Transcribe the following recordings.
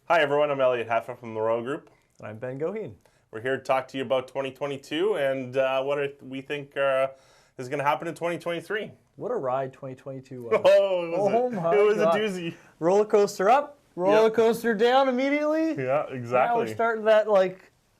Hi everyone, I'm Elliott Haatvedt from the Royle Group. And I'm Ben Goheen. We're here to talk to you about 2022 and we think is going to happen in 2023. What a ride 2022 was. It was a doozy. Roller coaster up, roller coaster down immediately. Yeah, exactly. Now we're starting that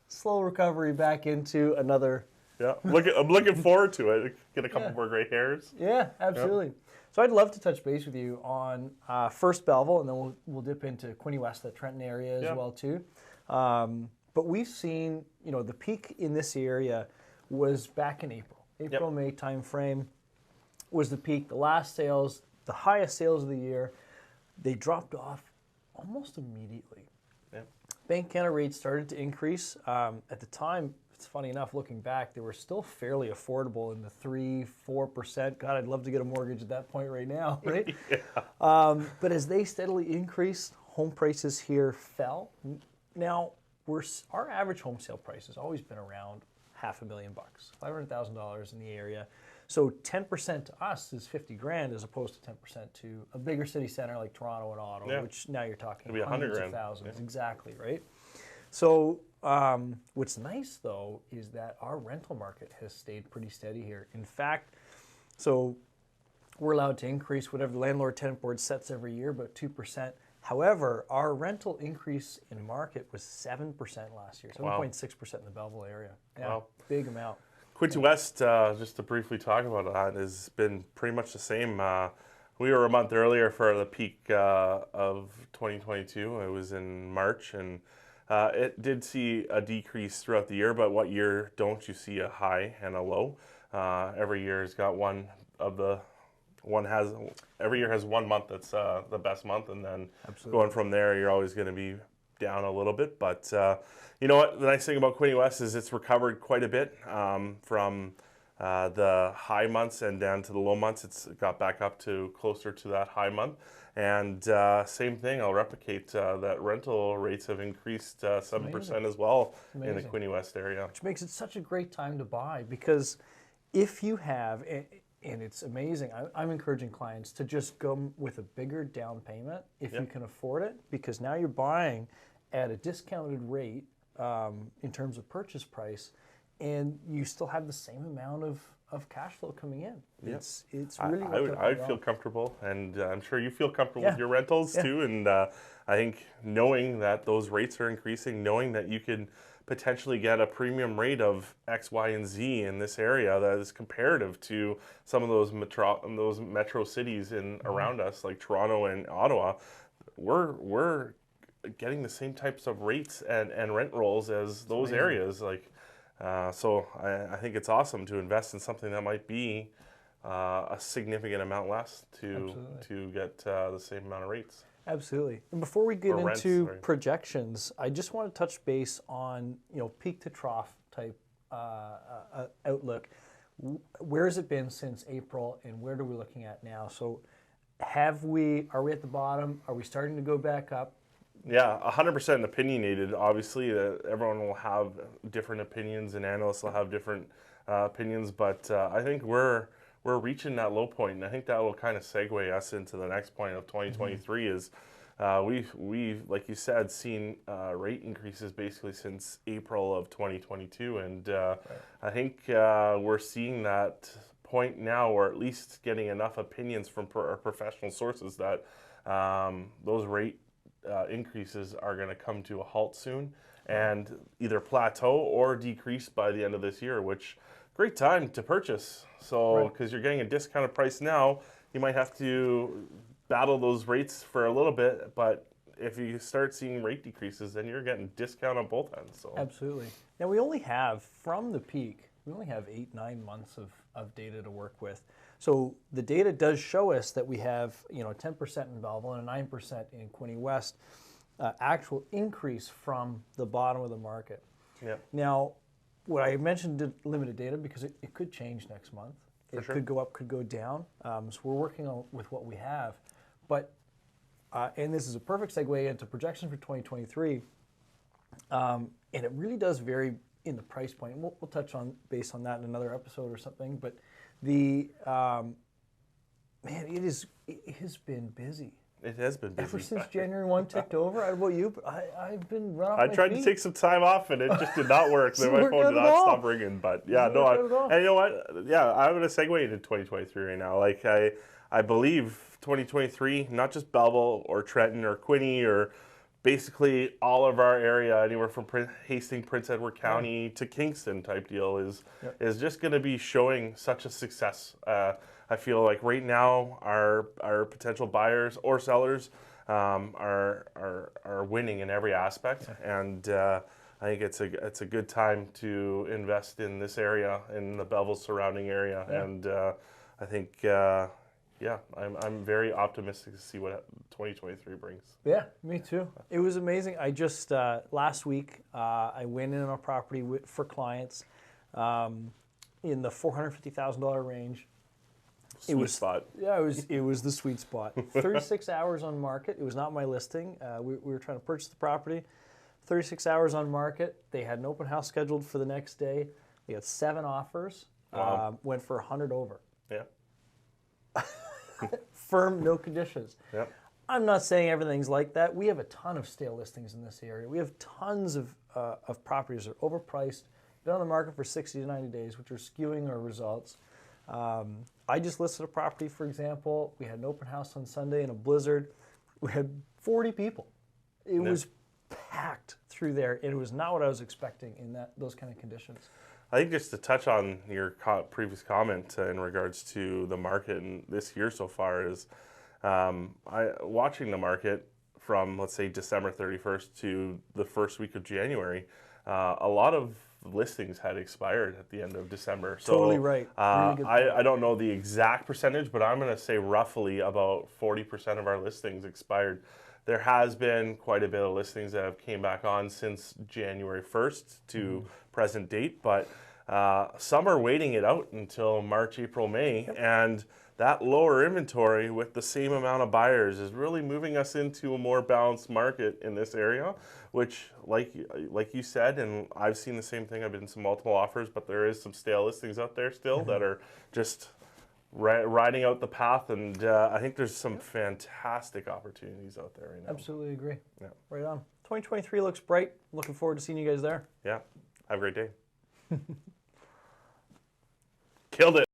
slow recovery back into another. Yeah, I'm looking forward to it. Get a couple more gray hairs. Yeah, absolutely. Yep. So I'd love to touch base with you on first Belleville, and then we'll dip into Quinte West, the Trenton area as well too. But we've seen, the peak in this area was back in April, May time frame was the peak. The last sales, the highest sales of the year, they dropped off almost immediately. Yep. Bank Canada rates started to increase. At the time, it's funny enough, looking back, they were still fairly affordable in the 3-4%. God, I'd love to get a mortgage at that point right now, right? But as they steadily increased, home prices here fell. Now, our average home sale price has always been around $500,000, $500,000 in the area. So 10% to us is $50,000 as opposed to 10% to a bigger city center like Toronto and Ottawa, which now you're talking hundreds of thousands. Yeah. Exactly, right? So what's nice, though, is that our rental market has stayed pretty steady here. In fact, so we're allowed to increase whatever the landlord-tenant board sets every year, about 2%. However, our rental increase in market was 7% last year, 7.6% in the Belleville area. Yeah, wow. Big amount. Quinte West, just to briefly talk about that, has been pretty much the same. We were a month earlier for the peak of 2022. It was in March, and it did see a decrease throughout the year, but what year don't you see a high and a low? Every year has got every year has 1 month that's the best month, and then going from there, you're always going to be down a little bit. But you know what? The nice thing about Quinte West is it's recovered quite a bit from the high months and down to the low months. It's got back up to closer to that high month. And same thing, I'll replicate that rental rates have increased 7% as well in the Quinte West area. Which makes it such a great time to buy, because if you have, and it's amazing, I'm encouraging clients to just go with a bigger down payment if you can afford it, because now you're buying at a discounted rate in terms of purchase price, and you still have the same amount of cash flow coming in. It's really I would feel comfortable, and I'm sure you feel comfortable with your rentals too. And I think knowing that those rates are increasing, knowing that you can potentially get a premium rate of X, Y, and Z in this area that is comparative to some of those metro cities around us, like Toronto and Ottawa, we're getting the same types of rates and rent rolls as those areas. So I think it's awesome to invest in something that might be a significant amount less to get the same amount of rates. Absolutely. And before we get into projections, I just want to touch base on peak to trough type outlook. Where has it been since April, and where are we looking at now? So are we at the bottom? Are we starting to go back up? Yeah, 100% opinionated. Obviously, everyone will have different opinions, and analysts will have different opinions. But I think we're reaching that low point, and I think that will kind of segue us into the next point of 2023. Is we've like you said seen rate increases basically since April of 2022, and I think we're seeing that point now, or at least getting enough opinions from our professional sources that those rate increases are going to come to a halt soon and either plateau or decrease by the end of this year, which great time to purchase. So because you're getting a discounted price now, you might have to battle those rates for a little bit, but if you start seeing rate decreases, then you're getting discount on both ends. So absolutely. Now we only have, from the peak, 8-9 months of data to work with. So the data does show us that we have 10% in Belleville and a 9% in Quinte West actual increase from the bottom of the market. Yeah. Now, what I mentioned limited data because it could change next month. It could go up, could go down. So we're working with what we have. But, and this is a perfect segue into projections for 2023. And it really does vary in the price point. We'll touch on base on that in another episode or something. But the man, it has been busy. It has been busy. Ever since January 1 ticked over, I don't know about you, but I've been run off I my tried feet. to take some time off, and it just did not work. Didn't My work phone out did at not all. stop ringing. But yeah, Didn't work out at all. and you know what? Yeah, I'm going to segue into 2023 right now. Like I believe 2023, not just Belleville or Trenton or Quinte or basically all of our area, anywhere from Hastings, Prince Edward County to Kingston type deal is just going to be showing such a success. I feel like right now our potential buyers or sellers are winning in every aspect, and I think it's a good time to invest in this area, in the Belleville surrounding area, and I think I'm very optimistic to see what 2023 brings. Yeah, me too. It was amazing. I just last week I went in on a property for clients in the $450,000 range. Sweet spot. Yeah, it was the sweet spot. 36 hours on market. It was not my listing. We were trying to purchase the property. 36 hours on market. They had an open house scheduled for the next day. They had 7 offers. Wow. Went for 100 over. Yeah. Firm, no conditions. Yep. I'm not saying everything's like that. We have a ton of stale listings in this area. We have tons of properties that are overpriced, been on the market for 60 to 90 days, which are skewing our results. I just listed a property, for example. We had an open house on Sunday in a blizzard. We had 40 people. It was packed through there. It was not what I was expecting in those kind of conditions. I think just to touch on your previous comment in regards to the market and this year so far is watching the market from, let's say, December 31st to the first week of January. A lot of listings had expired at the end of December. So, Totally right. Really good point. I don't know the exact percentage, but I'm going to say roughly about 40% of our listings expired. There has been quite a bit of listings that have came back on since January 1st to present date, but some are waiting it out until March, April, May, and that lower inventory with the same amount of buyers is really moving us into a more balanced market in this area, which, like you said, and I've seen the same thing. I've been in some multiple offers, but there is some stale listings out there still that are just riding out the path, and I think there's some fantastic opportunities out there right now. Absolutely agree. Yeah. Right on. 2023 looks bright. Looking forward to seeing you guys there. Yeah. Have a great day. Killed it.